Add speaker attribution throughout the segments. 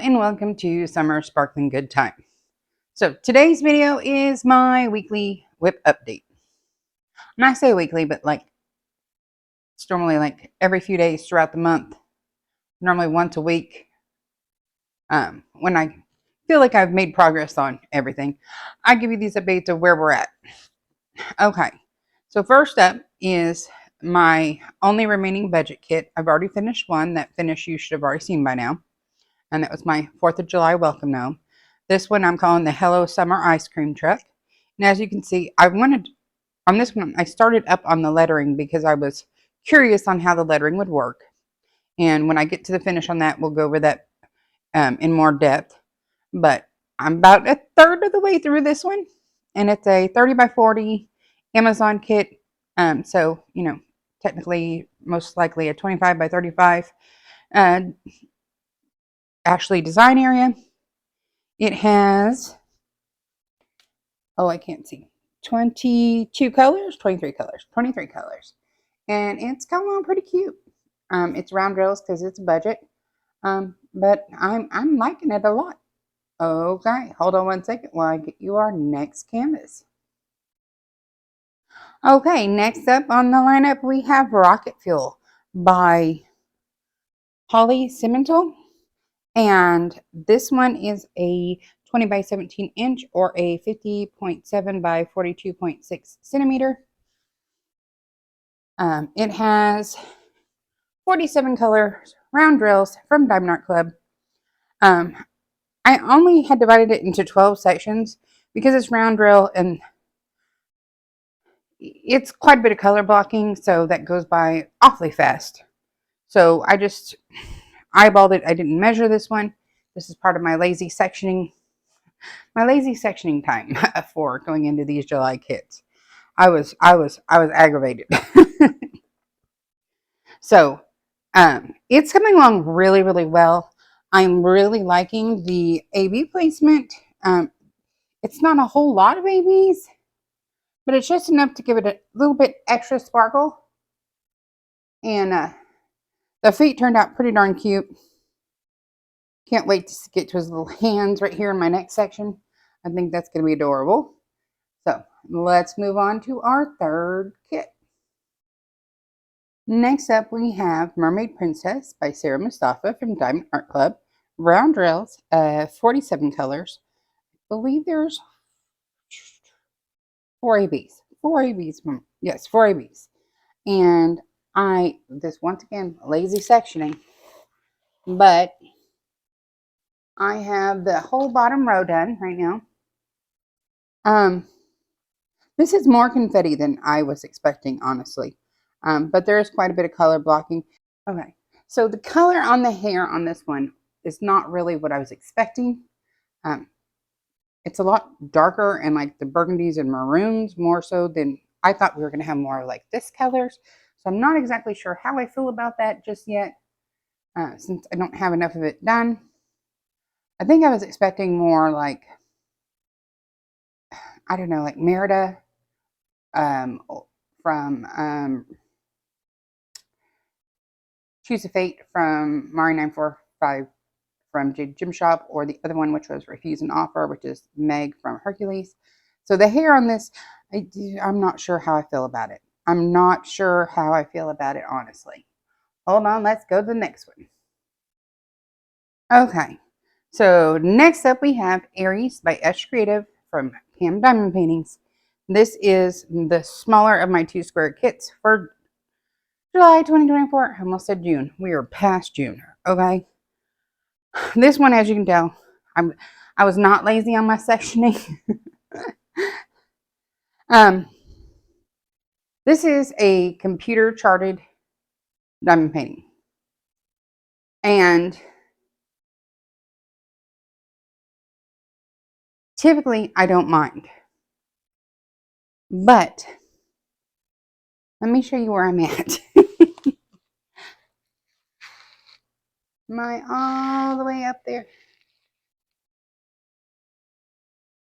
Speaker 1: and welcome to Summer Sparkling Good Time. So today's video is my weekly WIP update. And I say weekly, but it's normally like every few days throughout the month, normally once a week. When I feel like I've made progress on everything, I give you these updates of where we're at. Okay, so first up is my only remaining budget kit. I've already finished one. That finish you should have already seen by now. And that was my 4th of July welcome gnome. This one I'm calling the Hello Summer Ice Cream Truck. And as you can see, on this one, I started up on the lettering because I was curious on how the lettering would work. And when I get to the finish on that, we'll go over that in more depth. But I'm about a third of the way through this one. And it's a 30 by 40 Amazon kit. So, technically, most likely a 25 by 35 Ashley design area. It has, I can't see, 23 colors. And it's coming along pretty cute. It's round rails because it's a budget. But I'm liking it a lot. Okay, hold on one second while I get you our next canvas. Okay, next up on the lineup we have Rocket Fuel by Simental. And this one is a 20 by 17 inch or a 50.7 by 42.6 centimeter. It has 47 colors, round drills from Diamond Art Club. I only had divided it into 12 sections because it's round drill and it's quite a bit of color blocking, so that goes by awfully fast. So I just eyeballed it. I didn't measure this one. This is part of my lazy sectioning time for going into these July kits. I was aggravated. So it's coming along really, really well. I'm really liking the AB placement. It's not a whole lot of ABs, but it's just enough to give it a little bit extra sparkle. And the feet turned out pretty darn cute. Can't wait to get to his little hands right here in my next section. I think that's going to be adorable. So let's move on to our third kit. Next up, we have Mermaid Princess by Moustafa from Diamond Art Club. Round rails, 47 colors. I believe there's 4 ABs. 4 ABs. Yes, 4 ABs. And this once again, lazy sectioning. But I have the whole bottom row done right now. This is more confetti than I was expecting, honestly. But there is quite a bit of color blocking. Okay, so the color on the hair on this one is not really what I was expecting. It's a lot darker and like the burgundies and maroons more so than I thought we were going to have more like this colors. So I'm not exactly sure how I feel about that just yet, since I don't have enough of it done. I think I was expecting more like, I don't know, like Merida from Choose a Fate from Mari 945 from Gym Shop, or the other one, which was Refuse an Offer, which is Meg from Hercules. So the hair on this, I'm not sure how I feel about it. I'm not sure how I feel about it, honestly. Hold on, let's go to the next one. Okay, so next up we have Aries by Esch Creative from Pam Diamond Paintings. This is the smaller of my 2 square kits for July 2024. I almost said June. We are past June, okay? This one, as you can tell, I was not lazy on my sectioning. This is a computer charted diamond painting. And typically I don't mind. But let me show you where I'm at. Am I all the way up there?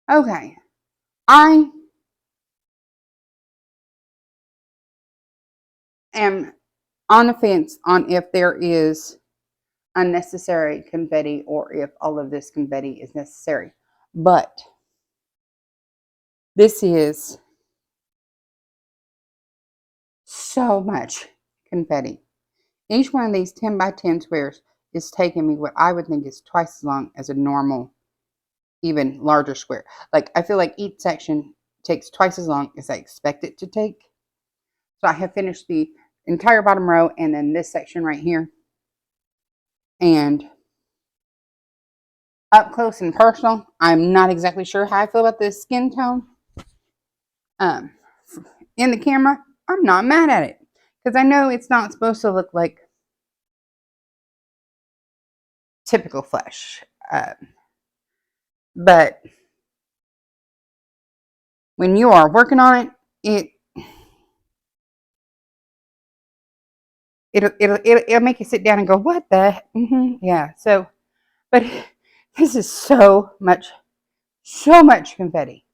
Speaker 1: Okay. I am on the fence on if there is unnecessary confetti or if all of this confetti is necessary. But this is so much confetti. Each one of these 10 by 10 squares is taking me what I would think is twice as long as a normal, even larger square. Like, I feel like each section takes twice as long as I expect it to take. So I have finished the entire bottom row and then this section right here. And up close and personal, I'm not exactly sure how I feel about this skin tone. In the camera, I'm not mad at it because I know it's not supposed to look like typical flesh. But when you are working on it, it'll make you sit down and go, what the? Yeah. So, but this is so much confetti.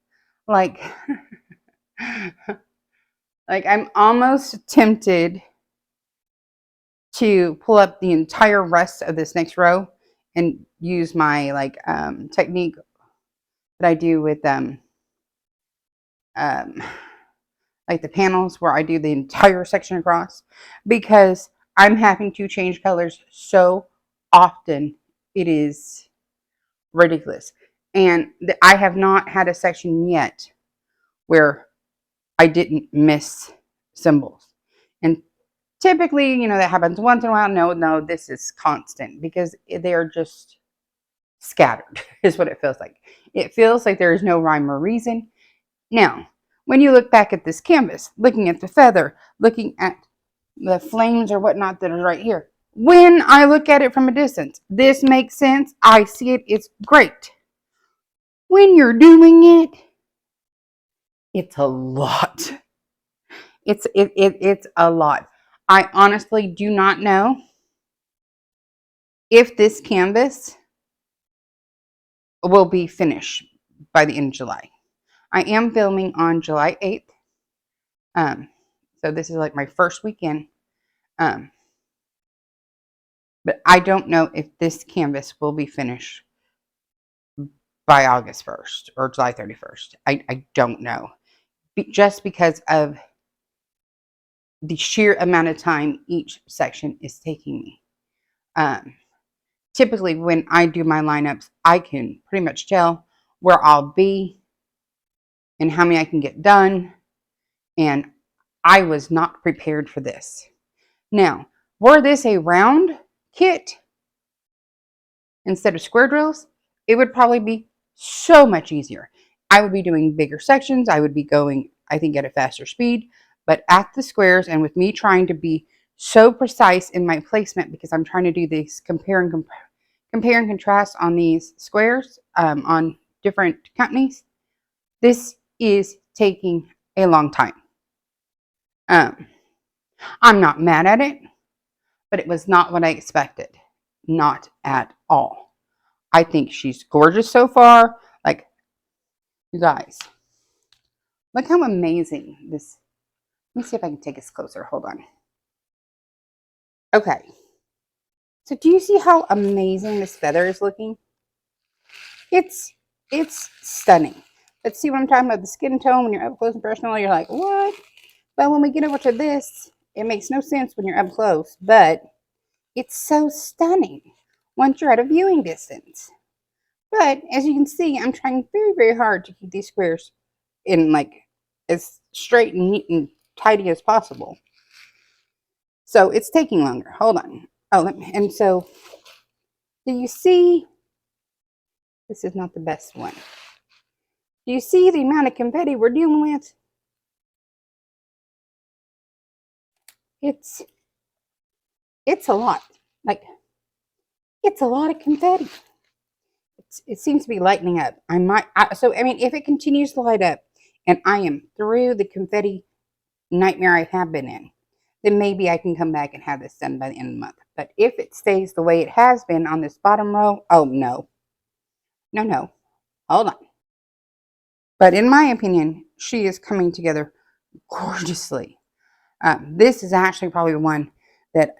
Speaker 1: Like, like I'm almost tempted to pull up the entire rest of this next row and use my technique that I do with like the panels where I do the entire section across, because I'm having to change colors so often. It is ridiculous. And I have not had a section yet where I didn't miss symbols. And typically, that happens once in a while. No, this is constant because they're just scattered is what it feels like. It feels like there is no rhyme or reason. Now, when you look back at this canvas, looking at the feather, looking at the flames or whatnot that are right here, when I look at it from a distance, this makes sense. I see it. It's great. When you're doing it, it's a lot. It's a lot. I honestly do not know if this canvas will be finished by the end of July. I am filming on July 8th. So this is like my first weekend. But I don't know if this canvas will be finished by August 1st or July 31st. I don't know. Just because of the sheer amount of time each section is taking me. Typically, when I do my lineups, I can pretty much tell where I'll be and how many I can get done. And I was not prepared for this. Now, were this a round kit instead of square drills, it would probably be so much easier. I would be doing bigger sections. I would be going, I think, at a faster speed. But at the squares, and with me trying to be so precise in my placement, because I'm trying to do this compare and contrast on these squares on different companies, this is taking a long time. I'm not mad at it, but it was not what I expected. Not at all. I think she's gorgeous so far. Like, you guys, look how amazing this. Let me see if I can take this closer. Hold on. Okay. So do you see how amazing this feather is looking? It's stunning. But see what I'm talking about? The skin tone when you're up close and personal, you're like, what? But when we get over to this, it makes no sense when you're up close. But it's so stunning once you're at a viewing distance. But as you can see, I'm trying very, very hard to keep these squares in like as straight and neat and tidy as possible. So it's taking longer. Hold on. Oh, and so do you see? This is not the best one. Do you see the amount of confetti we're dealing with? It's a lot. Like, it's a lot of confetti. It seems to be lightening up. I mean, if it continues to light up and I am through the confetti nightmare I have been in, then maybe I can come back and have this done by the end of the month. But if it stays the way it has been on this bottom row, oh no. No. Hold on. But in my opinion, she is coming together gorgeously. This is actually probably the one that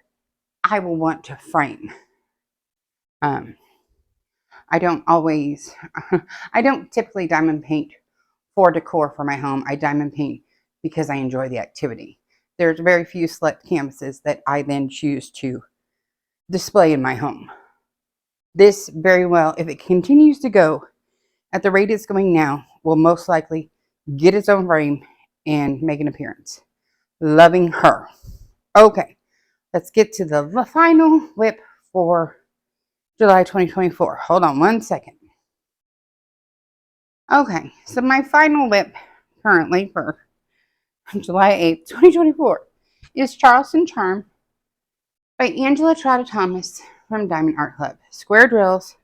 Speaker 1: I will want to frame. Um, I don't always, I don't typically diamond paint for decor for my home. I diamond paint because I enjoy the activity. There's very few select canvases that I then choose to display in my home. This very well, if it continues to go at the rate it's going now, will most likely get its own frame and make an appearance. Loving her. Okay, let's get to the final WIP for July 2024. Hold on one second. Okay, so my final WIP currently for July 8th, 2024 is Charleston Charm by Angela Trotta Thomas from Diamond Art Club. Square drills,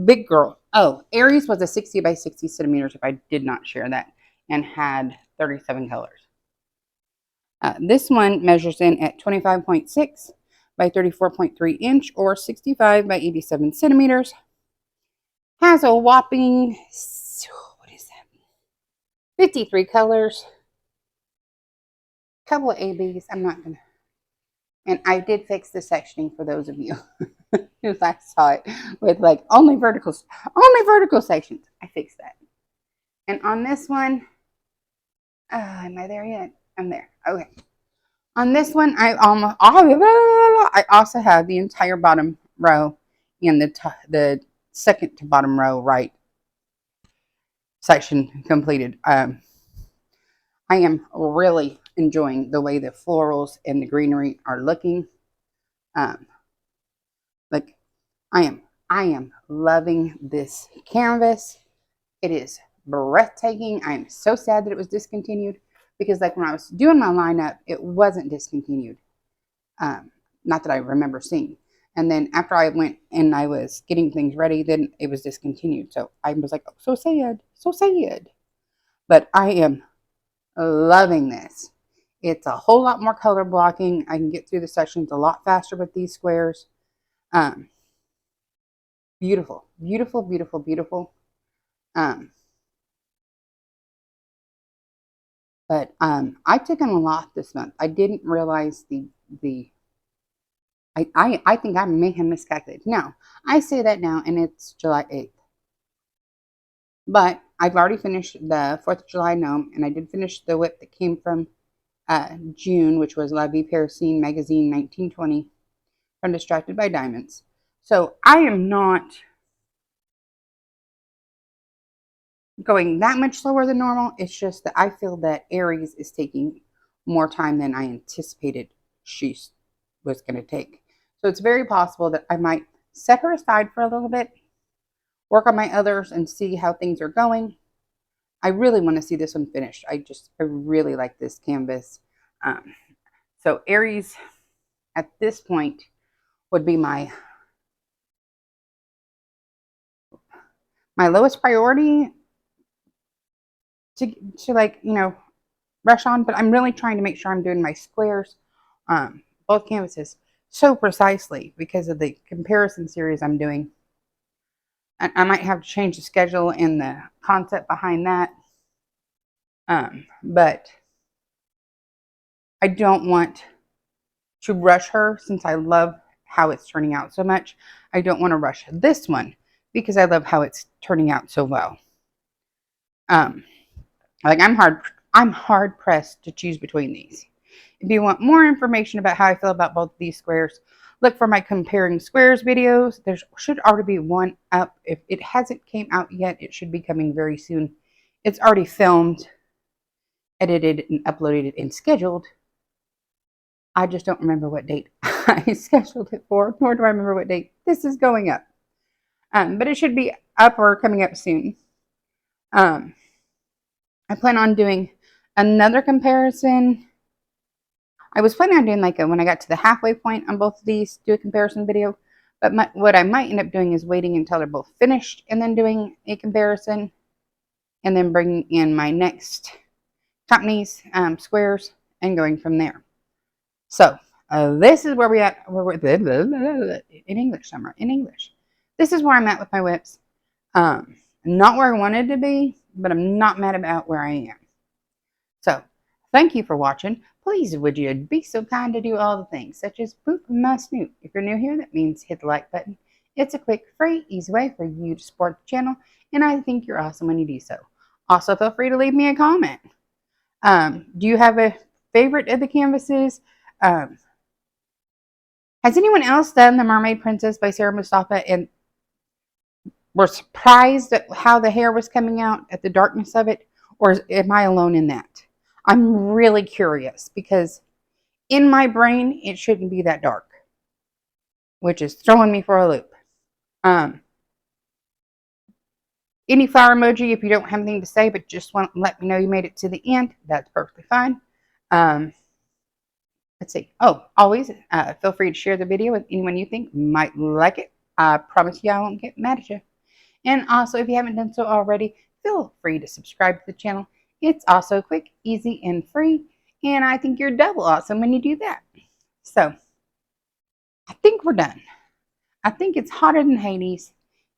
Speaker 1: big girl. Oh, Aries was a 60 by 60 centimeters if I did not share that, and had 37 colors. This one measures in at 25.6 by 34.3 inch or 65 by 87 centimeters. Has a whopping, what is that? 53 colors. Couple of ABs. I'm not gonna. And I did fix the sectioning for those of you who last saw it with like only vertical sections. I fixed that. And on this one, am I there yet? I'm there. Okay. On this one, I also have the entire bottom row and the second to bottom row right section completed. I am really enjoying the way the florals and the greenery are looking. Like I am loving this canvas. It is breathtaking. I am so sad that it was discontinued because like when I was doing my lineup, it wasn't discontinued. Not that I remember seeing. And then after I went and I was getting things ready, then it was discontinued. So I was like, oh, so sad, so sad. But I am loving this. It's a whole lot more color blocking. I can get through the sections a lot faster with these squares. Beautiful, beautiful, beautiful, beautiful. But I've taken a lot this month. I didn't realize I think I may have miscalculated. Now, I say that now, and it's July 8th. But I've already finished the 4th of July gnome, and I did finish the WIP that came from June, which was WIP Parade magazine 1920 from Distracted by Diamonds. So I am not going that much slower than normal. It's just that I feel that Aries is taking more time than I anticipated she was going to take. So it's very possible that I might set her aside for a little bit, work on my others, and see how things are going. I really want to see this one finished. I really like this canvas. So Aries at this point would be my lowest priority to like, rush on, but I'm really trying to make sure I'm doing my squares, both canvases, so precisely because of the comparison series I'm doing. And I might have to change the schedule and the concept behind that. But I don't want to rush her since I love how it's turning out so much. I don't want to rush this one because I love how it's turning out so well. Like I'm hard pressed to choose between these. If you want more information about how I feel about both of these squares, look for my comparing squares videos. There should already be one up. If it hasn't came out yet, it should be coming very soon. It's already filmed, edited, and uploaded and scheduled. I just don't remember what date I scheduled it for, nor do I remember what date this is going up. But it should be up or coming up soon. I plan on doing another comparison. I was planning on doing like when I got to the halfway point on both of these, do a comparison video. But what I might end up doing is waiting until they're both finished and then doing a comparison, and then bringing in my next company's squares and going from there. So this is where we're in English, Summer. In English, this is where I'm at with my WIPs. Not where I wanted to be, but I'm not mad about where I am. So thank you for watching. Please, would you be so kind to do all the things, such as poop my snoot. If you're new here, that means hit the like button It's a quick, free, easy way for you to support the channel, and I think you're awesome when you do so. Also, feel free to leave me a comment. Do you have a favorite of the canvases? Um, has anyone else done the Mermaid Princess by Sarah Moustafa and were surprised at how the hair was coming out, at the darkness of it? Or am I alone in that? I'm really curious because in my brain, it shouldn't be that dark, which is throwing me for a loop. Any flower emoji if you don't have anything to say, but just want to let me know you made it to the end. That's perfectly fine. Let's see. Oh, always feel free to share the video with anyone you think might like it. I promise you I won't get mad at you. And also, if you haven't done so already, feel free to subscribe to the channel. It's also quick, easy, and free. And I think you're double awesome when you do that. So, I think we're done. I think it's hotter than Hades.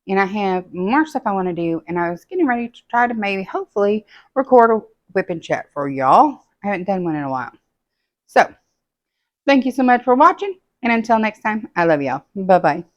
Speaker 1: And I have more stuff I want to do. And I was getting ready to try to maybe, hopefully, record a whip and chat for y'all. I haven't done one in a while. So, thank you so much for watching. And until next time, I love y'all. Bye-bye.